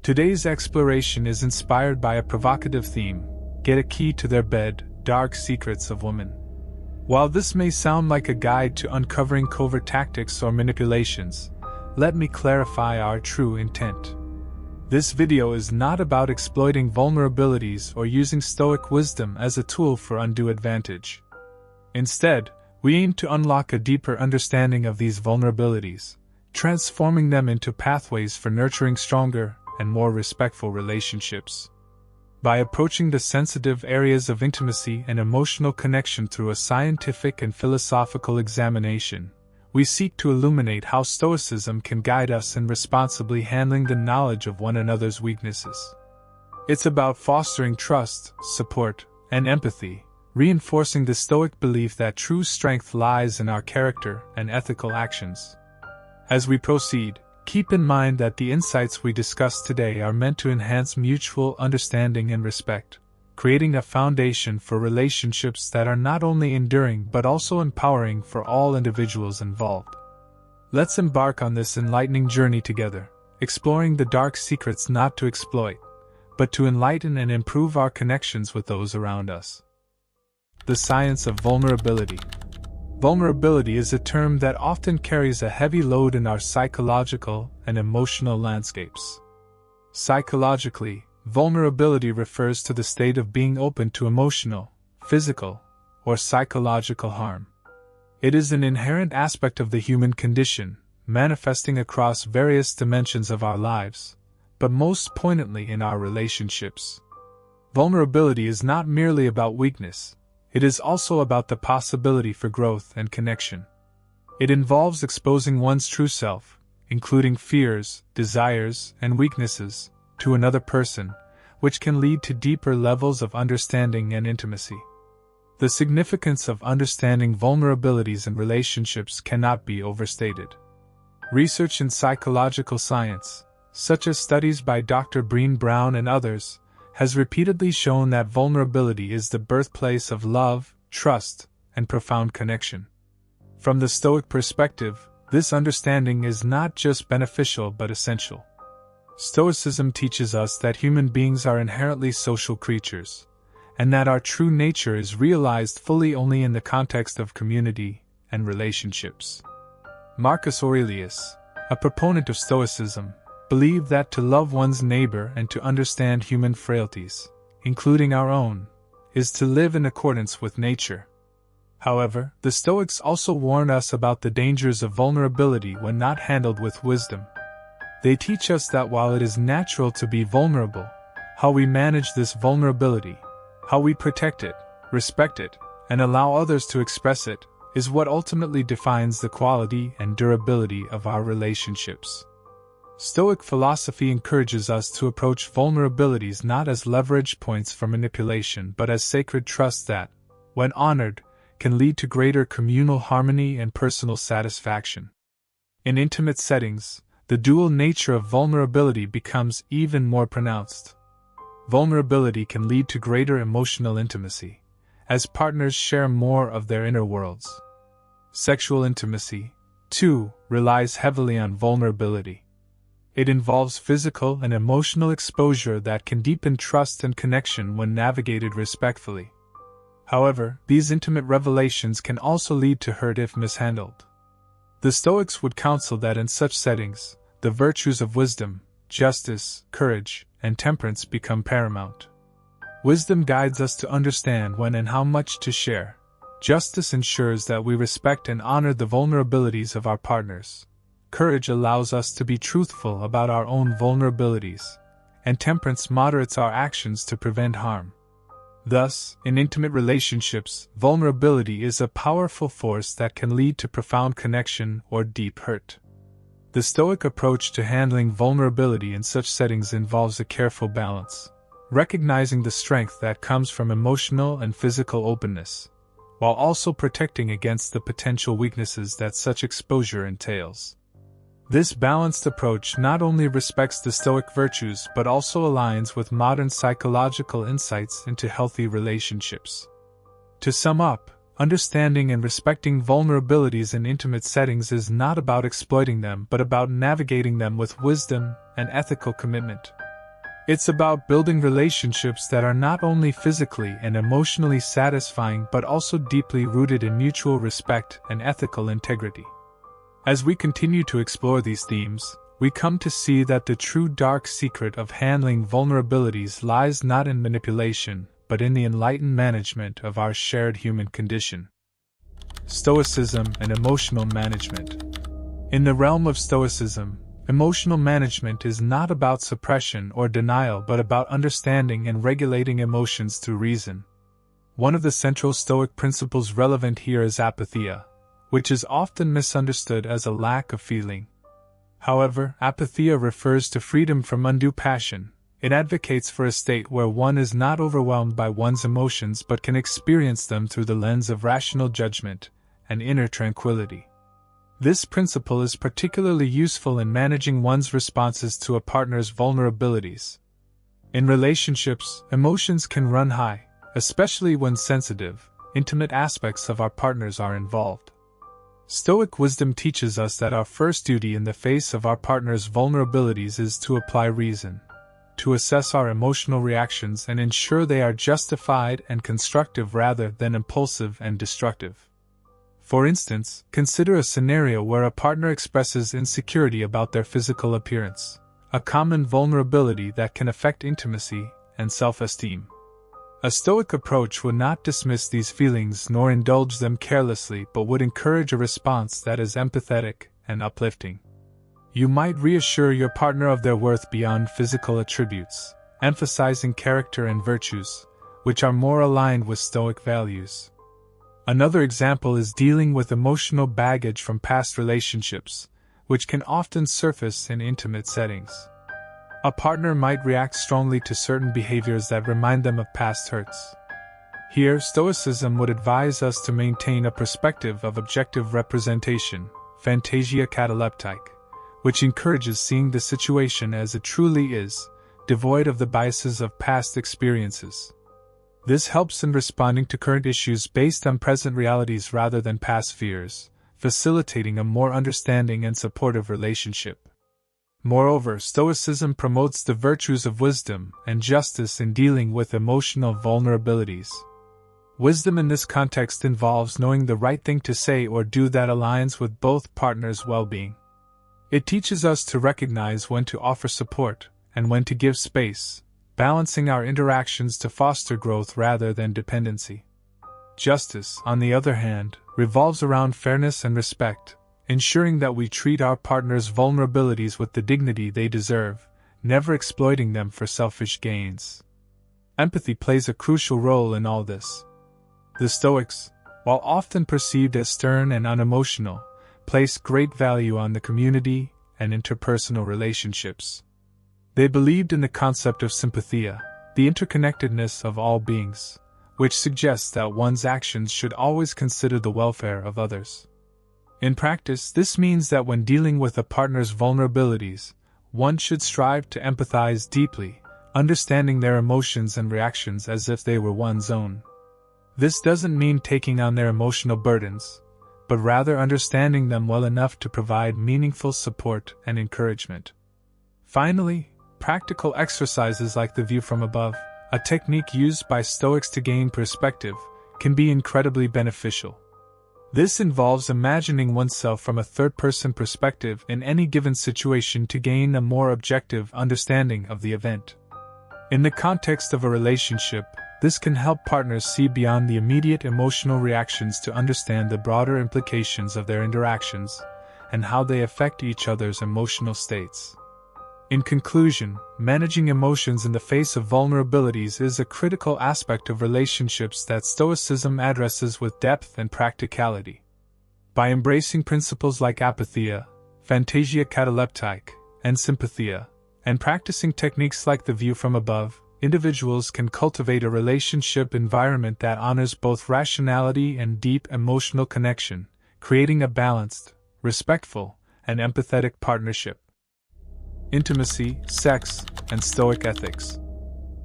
Today's exploration is inspired by a provocative theme: get a key to their bed, dark secrets of women. While this may sound like a guide to uncovering covert tactics or manipulations, let me clarify our true intent. This video is not about exploiting vulnerabilities or using Stoic wisdom as a tool for undue advantage. Instead, we aim to unlock a deeper understanding of these vulnerabilities, transforming them into pathways for nurturing stronger and more respectful relationships. By approaching the sensitive areas of intimacy and emotional connection through a scientific and philosophical examination, we seek to illuminate how Stoicism can guide us in responsibly handling the knowledge of one another's weaknesses. It's about fostering trust, support, and empathy, reinforcing the Stoic belief that true strength lies in our character and ethical actions. As we proceed, keep in mind that the insights we discuss today are meant to enhance mutual understanding and respect, creating a foundation for relationships that are not only enduring but also empowering for all individuals involved. Let's embark on this enlightening journey together, exploring the dark secrets not to exploit, but to enlighten and improve our connections with those around us. The science of vulnerability. Vulnerability is a term that often carries a heavy load in our psychological and emotional landscapes. Psychologically, vulnerability refers to the state of being open to emotional, physical, or psychological harm. It is an inherent aspect of the human condition, manifesting across various dimensions of our lives, but most poignantly in our relationships. Vulnerability is not merely about weakness. It is also about the possibility for growth and connection. It involves exposing one's true self, including fears, desires, and weaknesses, to another person, which can lead to deeper levels of understanding and intimacy. The significance of understanding vulnerabilities in relationships cannot be overstated. Research in psychological science, such as studies by Dr. Breen Brown and others, has repeatedly shown that vulnerability is the birthplace of love, trust, and profound connection. From the Stoic perspective, this understanding is not just beneficial but essential. Stoicism teaches us that human beings are inherently social creatures, and that our true nature is realized fully only in the context of community and relationships. Marcus Aurelius, a proponent of Stoicism, believed that to love one's neighbor and to understand human frailties, including our own, is to live in accordance with nature. However, the Stoics also warn us about the dangers of vulnerability when not handled with wisdom. They teach us that while it is natural to be vulnerable, how we manage this vulnerability, how we protect it, respect it, and allow others to express it, is what ultimately defines the quality and durability of our relationships. Stoic philosophy encourages us to approach vulnerabilities not as leverage points for manipulation but as sacred trusts that, when honored, can lead to greater communal harmony and personal satisfaction. In intimate settings, the dual nature of vulnerability becomes even more pronounced. Vulnerability can lead to greater emotional intimacy, as partners share more of their inner worlds. Sexual intimacy, too, relies heavily on vulnerability. It involves physical and emotional exposure that can deepen trust and connection when navigated respectfully. However, these intimate revelations can also lead to hurt if mishandled. The Stoics would counsel that in such settings, the virtues of wisdom, justice, courage, and temperance become paramount. Wisdom guides us to understand when and how much to share. Justice ensures that we respect and honor the vulnerabilities of our partners. Courage allows us to be truthful about our own vulnerabilities, and temperance moderates our actions to prevent harm. Thus, in intimate relationships, vulnerability is a powerful force that can lead to profound connection or deep hurt. The Stoic approach to handling vulnerability in such settings involves a careful balance, recognizing the strength that comes from emotional and physical openness, while also protecting against the potential weaknesses that such exposure entails. This balanced approach not only respects the Stoic virtues but also aligns with modern psychological insights into healthy relationships. To sum up, understanding and respecting vulnerabilities in intimate settings is not about exploiting them but about navigating them with wisdom and ethical commitment. It's about building relationships that are not only physically and emotionally satisfying but also deeply rooted in mutual respect and ethical integrity. As we continue to explore these themes, we come to see that the true dark secret of handling vulnerabilities lies not in manipulation, but in the enlightened management of our shared human condition. Stoicism and Emotional Management. In the realm of Stoicism, emotional management is not about suppression or denial but about understanding and regulating emotions through reason. One of the central Stoic principles relevant here is apatheia, which is often misunderstood as a lack of feeling. However, apatheia refers to freedom from undue passion. It advocates for a state where one is not overwhelmed by one's emotions but can experience them through the lens of rational judgment and inner tranquility. This principle is particularly useful in managing one's responses to a partner's vulnerabilities. In relationships, emotions can run high, especially when sensitive, intimate aspects of our partners are involved. Stoic wisdom teaches us that our first duty in the face of our partner's vulnerabilities is to apply reason, to assess our emotional reactions and ensure they are justified and constructive rather than impulsive and destructive. For instance, consider a scenario where a partner expresses insecurity about their physical appearance, a common vulnerability that can affect intimacy and self-esteem. A Stoic approach would not dismiss these feelings nor indulge them carelessly but would encourage a response that is empathetic and uplifting. You might reassure your partner of their worth beyond physical attributes, emphasizing character and virtues, which are more aligned with Stoic values. Another example is dealing with emotional baggage from past relationships, which can often surface in intimate settings. A partner might react strongly to certain behaviors that remind them of past hurts. Here, Stoicism would advise us to maintain a perspective of objective representation, phantasia cataleptique, which encourages seeing the situation as it truly is, devoid of the biases of past experiences. This helps in responding to current issues based on present realities rather than past fears, facilitating a more understanding and supportive relationship. Moreover, Stoicism promotes the virtues of wisdom and justice in dealing with emotional vulnerabilities. Wisdom in this context involves knowing the right thing to say or do that aligns with both partners' well-being. It teaches us to recognize when to offer support and when to give space, balancing our interactions to foster growth rather than dependency. Justice, on the other hand, revolves around fairness and respect, ensuring that we treat our partner's vulnerabilities with the dignity they deserve, never exploiting them for selfish gains. Empathy plays a crucial role in all this. The Stoics, while often perceived as stern and unemotional, placed great value on the community and interpersonal relationships. They believed in the concept of sympatheia, the interconnectedness of all beings, which suggests that one's actions should always consider the welfare of others. In practice, this means that when dealing with a partner's vulnerabilities, one should strive to empathize deeply, understanding their emotions and reactions as if they were one's own. This doesn't mean taking on their emotional burdens, but rather understanding them well enough to provide meaningful support and encouragement. Finally, practical exercises like the view from above, a technique used by Stoics to gain perspective, can be incredibly beneficial. This involves imagining oneself from a third-person perspective in any given situation to gain a more objective understanding of the event. In the context of a relationship, this can help partners see beyond the immediate emotional reactions to understand the broader implications of their interactions and how they affect each other's emotional states. In conclusion, managing emotions in the face of vulnerabilities is a critical aspect of relationships that Stoicism addresses with depth and practicality. By embracing principles like apatheia, phantasia cataleptique, and sympatheia, and practicing techniques like the view from above, individuals can cultivate a relationship environment that honors both rationality and deep emotional connection, creating a balanced, respectful, and empathetic partnership. Intimacy, sex, and Stoic ethics.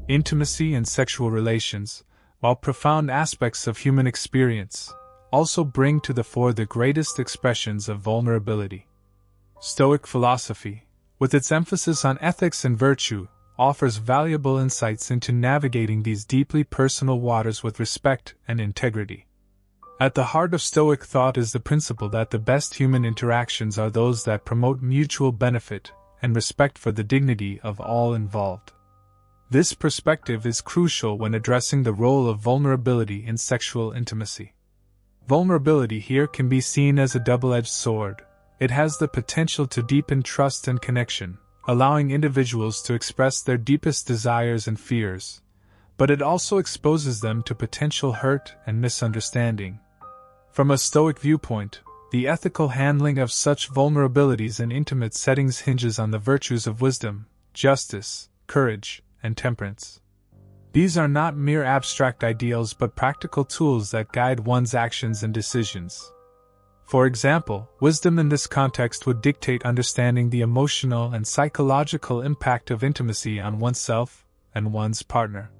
Intimacy and sexual relations, while profound aspects of human experience, also bring to the fore the greatest expressions of vulnerability. Stoic philosophy, with its emphasis on ethics and virtue, offers valuable insights into navigating these deeply personal waters with respect and integrity. At the heart of Stoic thought is the principle that the best human interactions are those that promote mutual benefit and respect for the dignity of all involved. This perspective is crucial when addressing the role of vulnerability in sexual intimacy. Vulnerability here can be seen as a double-edged sword. It has the potential to deepen trust and connection, allowing individuals to express their deepest desires and fears, but it also exposes them to potential hurt and misunderstanding. From a Stoic viewpoint, the ethical handling of such vulnerabilities in intimate settings hinges on the virtues of wisdom, justice, courage, and temperance. These are not mere abstract ideals but practical tools that guide one's actions and decisions. For example, wisdom in this context would dictate understanding the emotional and psychological impact of intimacy on oneself and one's partner.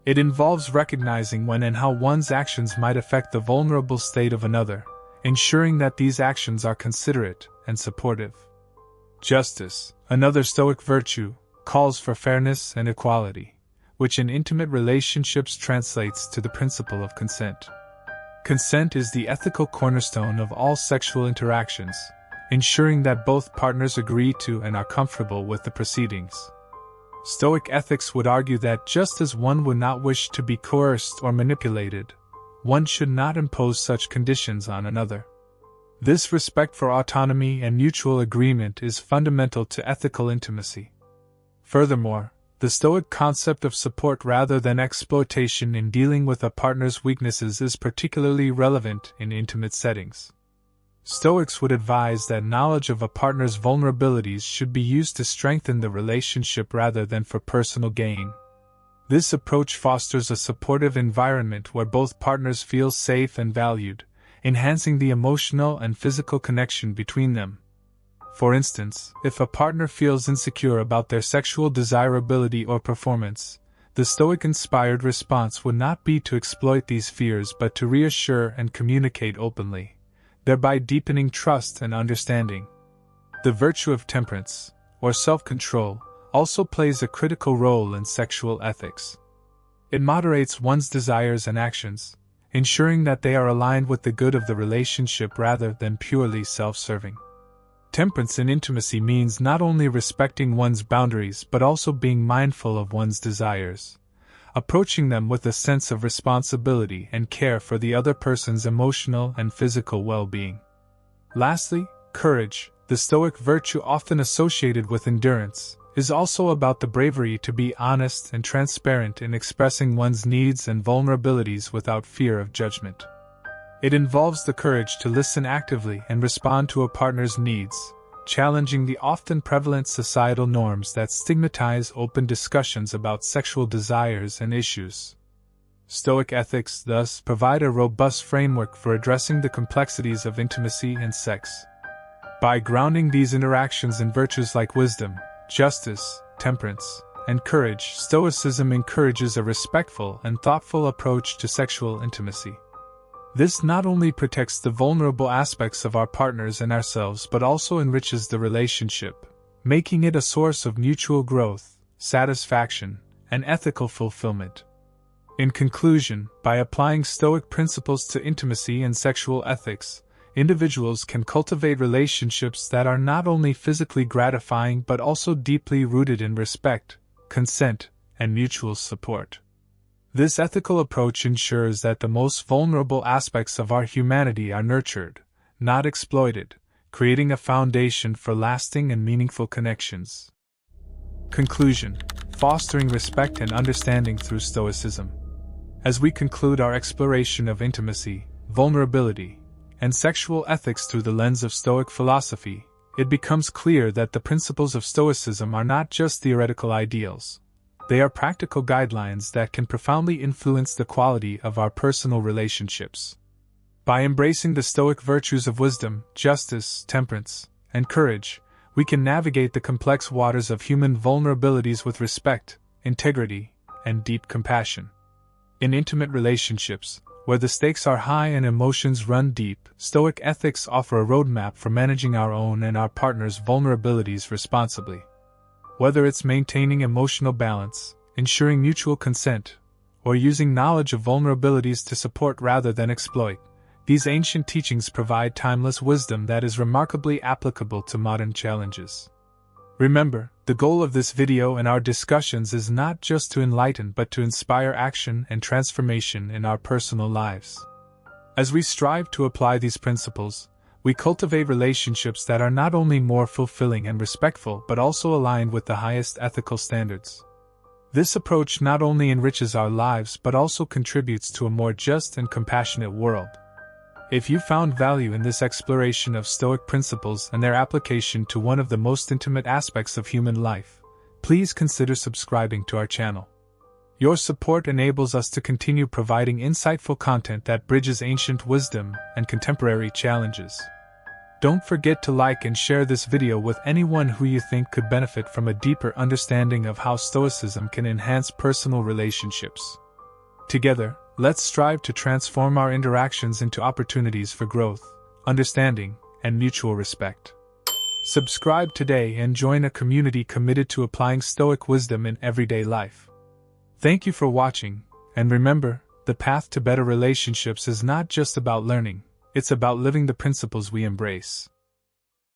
It involves recognizing when and how one's actions might affect the vulnerable state of another, ensuring that these actions are considerate and supportive. Justice, another Stoic virtue, calls for fairness and equality, which in intimate relationships translates to the principle of consent. Consent is the ethical cornerstone of all sexual interactions, ensuring that both partners agree to and are comfortable with the proceedings. Stoic ethics would argue that just as one would not wish to be coerced or manipulated, one should not impose such conditions on another. This respect for autonomy and mutual agreement is fundamental to ethical intimacy. Furthermore, the Stoic concept of support rather than exploitation in dealing with a partner's weaknesses is particularly relevant in intimate settings. Stoics would advise that knowledge of a partner's vulnerabilities should be used to strengthen the relationship rather than for personal gain. This approach fosters a supportive environment where both partners feel safe and valued, enhancing the emotional and physical connection between them. For instance, if a partner feels insecure about their sexual desirability or performance, the Stoic-inspired response would not be to exploit these fears but to reassure and communicate openly, thereby deepening trust and understanding. The virtue of temperance, or self-control, also plays a critical role in sexual ethics. It moderates one's desires and actions, ensuring that they are aligned with the good of the relationship rather than purely self-serving. Temperance in intimacy means not only respecting one's boundaries but also being mindful of one's desires, approaching them with a sense of responsibility and care for the other person's emotional and physical well-being. Lastly, courage, the Stoic virtue often associated with endurance, is also about the bravery to be honest and transparent in expressing one's needs and vulnerabilities without fear of judgment. It involves the courage to listen actively and respond to a partner's needs, challenging the often prevalent societal norms that stigmatize open discussions about sexual desires and issues. Stoic ethics, thus, provide a robust framework for addressing the complexities of intimacy and sex. By grounding these interactions in virtues like wisdom, justice, temperance, and courage, Stoicism encourages a respectful and thoughtful approach to sexual intimacy. This not only protects the vulnerable aspects of our partners and ourselves but also enriches the relationship, making it a source of mutual growth, satisfaction, and ethical fulfillment. In conclusion, by applying Stoic principles to intimacy and sexual ethics, individuals can cultivate relationships that are not only physically gratifying but also deeply rooted in respect, consent, and mutual support. This ethical approach ensures that the most vulnerable aspects of our humanity are nurtured, not exploited, creating a foundation for lasting and meaningful connections. Conclusion: fostering respect and understanding through Stoicism. As we conclude our exploration of intimacy, vulnerability, and sexual ethics through the lens of Stoic philosophy, it becomes clear that the principles of Stoicism are not just theoretical ideals. They are practical guidelines that can profoundly influence the quality of our personal relationships. By embracing the Stoic virtues of wisdom, justice, temperance, and courage, we can navigate the complex waters of human vulnerabilities with respect, integrity, and deep compassion. In intimate relationships, where the stakes are high and emotions run deep, Stoic ethics offer a roadmap for managing our own and our partner's vulnerabilities responsibly. Whether it's maintaining emotional balance, ensuring mutual consent, or using knowledge of vulnerabilities to support rather than exploit, these ancient teachings provide timeless wisdom that is remarkably applicable to modern challenges. Remember, the goal of this video and our discussions is not just to enlighten but to inspire action and transformation in our personal lives. As we strive to apply these principles, we cultivate relationships that are not only more fulfilling and respectful but also aligned with the highest ethical standards. This approach not only enriches our lives but also contributes to a more just and compassionate world. If you found value in this exploration of Stoic principles and their application to one of the most intimate aspects of human life, please consider subscribing to our channel. Your support enables us to continue providing insightful content that bridges ancient wisdom and contemporary challenges. Don't forget to like and share this video with anyone who you think could benefit from a deeper understanding of how Stoicism can enhance personal relationships. Together, let's strive to transform our interactions into opportunities for growth, understanding, and mutual respect. Subscribe today and join a community committed to applying Stoic wisdom in everyday life. Thank you for watching, and remember, the path to better relationships is not just about learning, it's about living the principles we embrace.